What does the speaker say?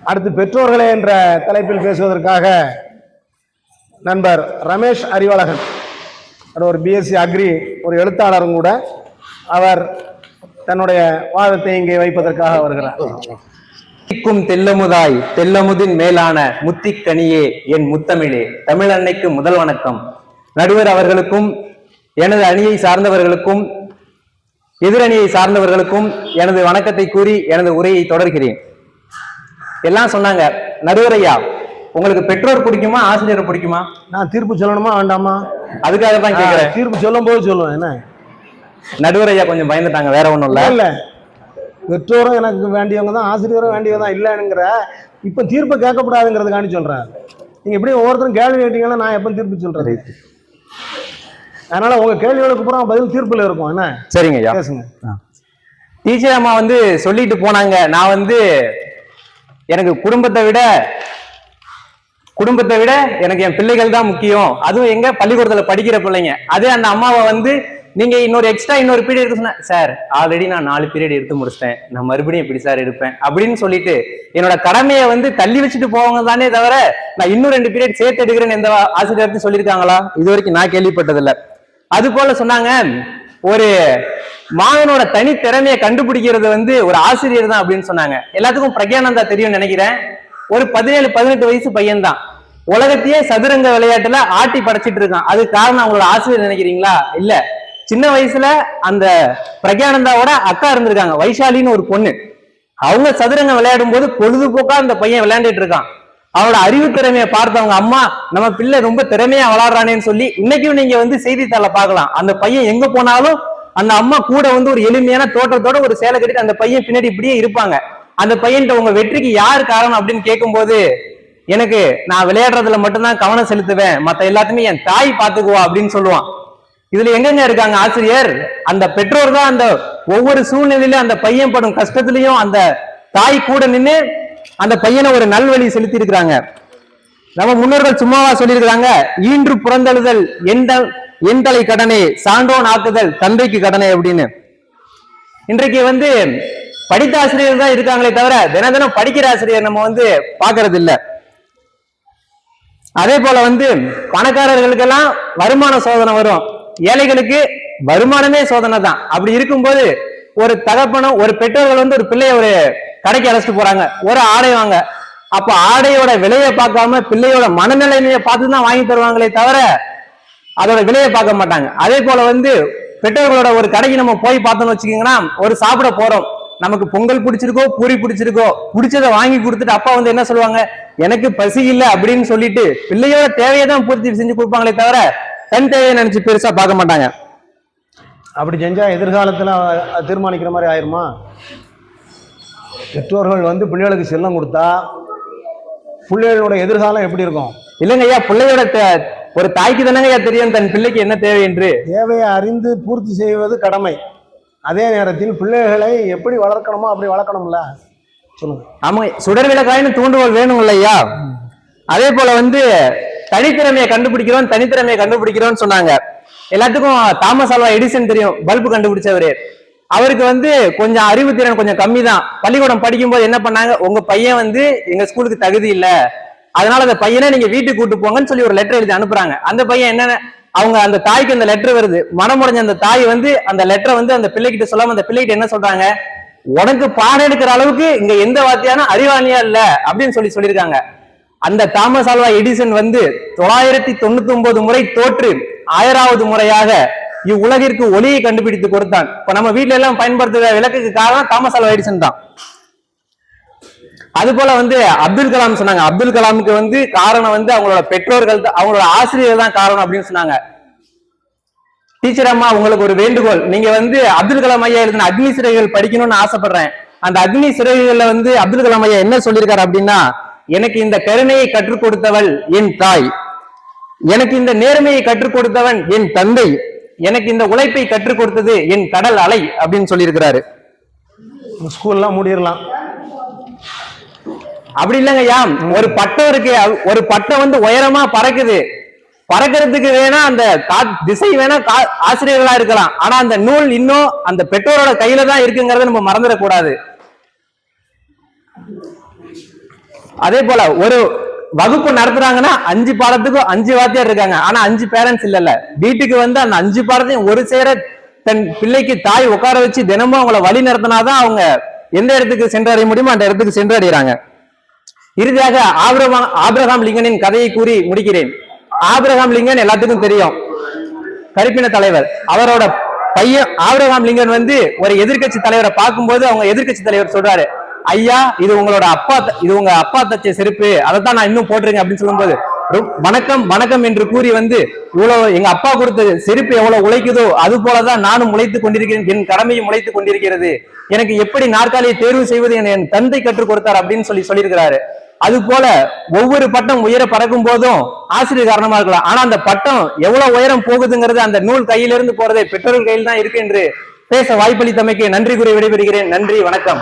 அடுத்து பெற்றோர்களே என்ற தலைப்பில் பேசுவதற்காக நண்பர் ரமேஷ் அறிவழகன், ஒரு பிஎஸ்சி அக்ரி, ஒரு எழுத்தாளரும் கூட. அவர் தன்னுடைய வாதத்தை இங்கே வைப்பதற்காக வருகிறார். தெல்லமுதாய் தெல்லமுதின் மேலான முத்திக்கனியே என் முத்தமிழே, தமிழ் அன்னைக்கு முதல் வணக்கம். நடுவர் அவர்களுக்கும் எனது அணியை சார்ந்தவர்களுக்கும் எதிரணியை சார்ந்தவர்களுக்கும் எனது வணக்கத்தை கூறி எனது உரையை தொடர்கிறேன். எல்லாம் சொன்னாங்க, நடுவர் ஐயா உங்களுக்கு பெற்றோர் பிடிக்குமா ஆசிரியர் பிடிக்குமா? நான் தீர்ப்பு சொல்லணுமா வேண்டாமா? அதுக்காக தான் கேட்கிறேன். தீர்ப்பு சொல்லும் போது சொல்லுவேன். என்ன நடுவர் ஐயா கொஞ்சம் பயந்துட்டாங்க, வேற ஒண்ணும் இல்ல. பெற்றோரும் எனக்கு வேண்டியவங்க தான், ஆசிரியரும் வேண்டியவங்க தான் இல்லைங்கிற இப்ப தீர்ப்பு கேட்கக்கூடாதுங்கிறதுக்காண்டி சொல்றேன். நீங்க எப்படி ஒவ்வொருத்தரும் கேள்வி கேட்டீங்கன்னா நான் எப்ப தீர்ப்பு சொல்றது? அதனால உங்க கேள்விகளுக்கு அப்புறம் பதில் தீர்ப்புல இருக்கும். என்ன சரிங்க ஐயா, பேசுங்க. டீச்சர் அம்மா சொல்லிட்டு போனாங்க, நான் எனக்கு குடும்பத்தை விட எனக்கு என் பிள்ளைகள் தான் முக்கியம், அதுவும் எங்க பள்ளிக்கூடத்துல படிக்கிற பிள்ளைங்க. அதே அந்த அம்மாவை நீங்க இன்னொரு பீரியட் எடுக்க சொன்ன, சார் ஆல்ரெடி நான் 4 பீரியட் எடுத்து முடிச்சிட்டேன், நான் மறுபடியும் எப்படி சார் எடுப்பேன் அப்படின்னு சொல்லிட்டு என்னோட கடமையை தள்ளி வச்சுட்டு போவாங்க தானே தவிர நான் இன்னும் 2 பீரியட் சேர்த்து எடுக்கிறேன்னு எந்த ஆசிரியர் சொல்லியிருக்காங்களா? இது வரைக்கும் நான் கேள்விப்பட்டதில்லை. அது போல சொன்னாங்க, ஒரு மாணவனோட தனித்திறமையை கண்டுபிடிக்கிறது ஒரு ஆசிரியர் தான் அப்படின்னு சொன்னாங்க. எல்லாத்துக்கும் பிரக்யானந்தா தெரியும் நினைக்கிறேன். ஒரு 17-18 வயசு பையன் தான், உலகத்தையே சதுரங்க விளையாட்டுல ஆட்டி படைச்சிட்டு இருக்கான். அது காரணம் அவங்களோட ஆசிரியர் நினைக்கிறீங்களா? இல்ல, சின்ன வயசுல அந்த பிரக்யானந்தாவோட அக்கா இருந்திருக்காங்க, வைஷாலின்னு ஒரு பொண்ணு. அவங்க சதுரங்க விளையாடும் போது பொழுதுபோக்கா அந்த பையன் விளையாண்டுட்டு இருக்கான். அவரோட அறிவு திறமையை பார்த்தவங்க அம்மா, நம்ம பிள்ளை ரொம்ப திறமையா வளர்றானேன்னு சொல்லி இன்னைக்கும் நீங்க செய்தித்தாள பார்க்கலாம். அந்த பையன் எங்க போனாலும் அந்த அம்மா கூட ஒரு எளிமையான தோற்றத்தோட ஒரு சேலை கட்டிட்டு அந்த பையன் பின்னாடி இப்படியே இருப்பாங்க. அந்த பையன்கிட்ட உங்க வெற்றிக்கு யார் காரணம் அப்படின்னு கேட்கும்போது, எனக்கு நான் விளையாடுறதுல மட்டும்தான் கவனம் செலுத்துவேன், மத்த எல்லாத்தையுமே என் தாய் பாத்துக்குவா அப்படின்னு சொல்லுவான். இதுல எங்கெங்க இருக்காங்க ஆசிரியர்? அந்த பெற்றோர் தான் அந்த ஒவ்வொரு சூழ்நிலையிலும் அந்த பையன் படும் கஷ்டத்திலையும் அந்த தாய் கூட நின்று அந்த பையனை ஒரு நல்வழி செலுத்தி இருக்கிறாங்க. நம்ம முன்னோர்கள் சும்மாவா சொல்லியிருக்கிறாங்க, ஈன்று புறந்தழுதல் என் தலை கடனே, சான்றோன் ஆக்குதல் தந்தைக்கு கடனை அப்படின்னு. இன்றைக்கு படித்த ஆசிரியர் தான் இருக்காங்களே தவிர தினம் படிக்கிற ஆசிரியர் நம்ம பாக்குறது இல்ல. அதே போல பணக்காரர்களுக்கெல்லாம் வருமான சோதனை வரும், ஏழைகளுக்கு வருமானமே சோதனை தான். அப்படி இருக்கும்போது ஒரு தகப்பனும் ஒரு பெற்றோர்கள் ஒரு பிள்ளைய ஒரு கடைக்கு அழைச்சிட்டு போறாங்க, ஒரு ஆடை வாங்க. அப்ப ஆடையோட விலையை பார்க்காம பிள்ளையோட மனநிலைமையை பார்த்து தான் வாங்கி தருவாங்களே தவிர அதோட விலையை பார்க்க மாட்டாங்க. அதே போல பெற்றோர்களோட ஒரு கடைக்கு நம்ம போய் பார்த்தோம்னு வச்சுக்கீங்கன்னா, ஒரு சாப்பிட போறோம், நமக்கு பொங்கல் பிடிச்சிருக்கோ பூரி பிடிச்சிருக்கோ, பிடிச்சதை வாங்கி கொடுத்துட்டு அப்பா என்ன சொல்லுவாங்க, எனக்கு பசி இல்லை அப்படின்னு சொல்லிட்டு பிள்ளையோட தேவையை தான் பூர்த்தி செஞ்சு கொடுப்பாங்களே தவிர தன் தேவையை நினைச்சு பெருசா பார்க்க மாட்டாங்க. அப்படி செஞ்சா எதிர்காலத்துல தீர்மானிக்கிற மாதிரி ஆயிருமா? பெற்றோர்கள் பிள்ளைகளுக்கு செல்லம் கொடுத்தா பிள்ளைகளோட எதிர்காலம் எப்படி இருக்கும்? இல்லைங்க ஐயா, பிள்ளையோட ஒரு தாய்க்கு தானங்க ஐயா தெரியும் தன் பிள்ளைக்கு என்ன தேவை என்று. தேவையை அறிந்து பூர்த்தி செய்வது கடமை. அதே நேரத்தில் பிள்ளைகளை எப்படி வளர்க்கணுமோ அப்படி வளர்க்கணும்ல. சொல்லுங்க. ஆமா, சுடர் விளக்காயின்னு தூண்டுகோல் வேணும்ல ஐயா. அதே போல தனித்திறமையை கண்டுபிடிக்கிறோம்னு சொன்னாங்க. எல்லாத்துக்கும் தாமஸ் ஆல்வா எடிசன் தெரியும், பல்பு கண்டுபிடிச்சவரு. அவருக்கு கொஞ்சம் அறிவு திறன் கொஞ்சம் கம்மி தான். பள்ளிக்கூடம் படிக்கும் போது என்ன பண்ணாங்க, உங்க பையன் எங்க ஸ்கூலுக்கு தகுதி இல்ல, அதனால அந்த பையனை நீங்க வீட்டுக்கு கூட்டு போங்கன்னு சொல்லி ஒரு லெட்டர் எழுதி அனுப்புறாங்க. அந்த பையன் என்ன, அவங்க அந்த தாய்க்கு அந்த லெட்டர் வருது, மனமுடைஞ்ச அந்த தாய் அந்த லெட்டரை அந்த பிள்ளைகிட்ட சொல்லாம அந்த பிள்ளைகிட்ட என்ன சொல்றாங்க, உனக்கு பாடம் எடுக்கிற அளவுக்கு இங்க எந்த வாத்தியான அறிவாளியா இல்ல அப்படின்னு சொல்லியிருக்காங்க. அந்த தாமஸ் ஆல்வா எடிசன் 999 முறை தோற்று 1000வது முறையாக இவ்வுலகிற்கு ஒளியை கண்டுபிடித்து கொடுத்தான். இப்ப நம்ம வீட்டுல எல்லாம் பயன்படுத்துகிற விளக்குக்கு காரணம் தாமஸ் ஆல்வா எடிசன் தான். அது போல அப்துல் கலாம் சொன்னாங்க, அப்துல் கலாமுக்கு காரணம் அவங்களோட பெற்றோர்கள், அவங்களோட ஆசிரியர் தான் காரணம் அப்படின்னு சொன்னாங்க. டீச்சர் அம்மா, உங்களுக்கு ஒரு வேண்டுகோள், நீங்க அப்துல் கலாம் ஐயா எழுதின அக்னி சிறகுகள் படிக்கணும்னு ஆசைப்படுறேன். அந்த அக்னி சிறகுகள்ல அப்துல் கலாம் ஐயா என்ன சொல்லியிருக்காரு அப்படின்னா, எனக்கு இந்த கருணையை கற்றுக் கொடுத்தவள் என் தாய், எனக்கு இந்த நேர்மையை கற்றுக் கொடுத்தவன் என் தந்தை, எனக்கு இந்த உழைப்பை கற்றுக் கொடுத்தது என் கடல் அலை அப்படின்னு சொல்லியிருக்கிறாரு. ஸ்கூல்லாம் மூடிடலாம். அப்படி இல்லைங்க ஐயா, ஒரு பட்டம் இருக்கு, ஒரு பட்டம் உயரமா பறக்குது, பறக்கிறதுக்கு வேணா அந்த திசை வேணா ஆசிரியர்களா இருக்கலாம், ஆனா அந்த நூல் இன்னும் அந்த பெற்றோரோட கையில தான் இருக்குங்கிறத நம்ம மறந்துடக்கூடாது. அதே போல ஒரு வகுப்பு நடத்துறாங்கன்னா 5 பாடத்துக்கும் 5 வாத்தியார் இருக்காங்க, ஆனா 5 பேரண்ட்ஸ் இல்ல. வீட்டுக்கு வந்து அந்த 5 பாடத்தையும் ஒரு சேர தன் பிள்ளைக்கு தாய் உட்கார வச்சு தினமும் அவங்கள வழி நடத்தினாதான் அவங்க எந்த இடத்துக்கு சென்றடைய முடியுமோ அந்த இடத்துக்கு சென்றடைகிறாங்க. இறுதியாக ஆபிரகாம் லிங்கனின் கதையை கூறி முடிக்கிறேன். ஆபிரகாம் லிங்கன் எல்லாத்துக்கும் தெரியும், கருப்பின தலைவர். அவரோட பையன் ஆபிரகாம் லிங்கன் வந்து ஒரு எதிர்கட்சி தலைவரை பார்க்கும்போது அவங்க எதிர்கட்சி தலைவர் சொல்றாரு, ஐயா இது உங்களோட அப்பா, இது உங்க அப்பா தச்ச செருப்பு, அதைத்தான் நான் இன்னும் போட்டிருக்கேன் அப்படின்னு சொல்லும்போது, வணக்கம் வணக்கம் என்று கூறி வந்து, இவ்வளவு எங்க அப்பா கொடுத்த செருப்பு எவ்வளவு உழைக்குதோ அது போலதான் நானும் உழைத்துக் கொண்டிருக்கிறேன், என் கடமையும் உழைத்துக் கொண்டிருக்கிறது, எனக்கு எப்படி நாற்காலியை தேர்வு செய்வது என் தந்தை கற்றுக் கொடுத்தார் அப்படின்னு சொல்லியிருக்கிறாரு. அது போல ஒவ்வொரு பட்டம் உயர பறக்கும் போதும் ஆசிரியர் காரணமா இருக்கலாம், ஆனா அந்த பட்டம் எவ்வளவு உயரம் போகுதுங்கிறது அந்த நூல் கையிலிருந்து போறதே பெற்றோர்கள் கையில் தான் இருக்கு என்று பேச வாய்ப்பளித்தமைக்கு நன்றி கூறி விடைபெறுகிறேன். நன்றி, வணக்கம்.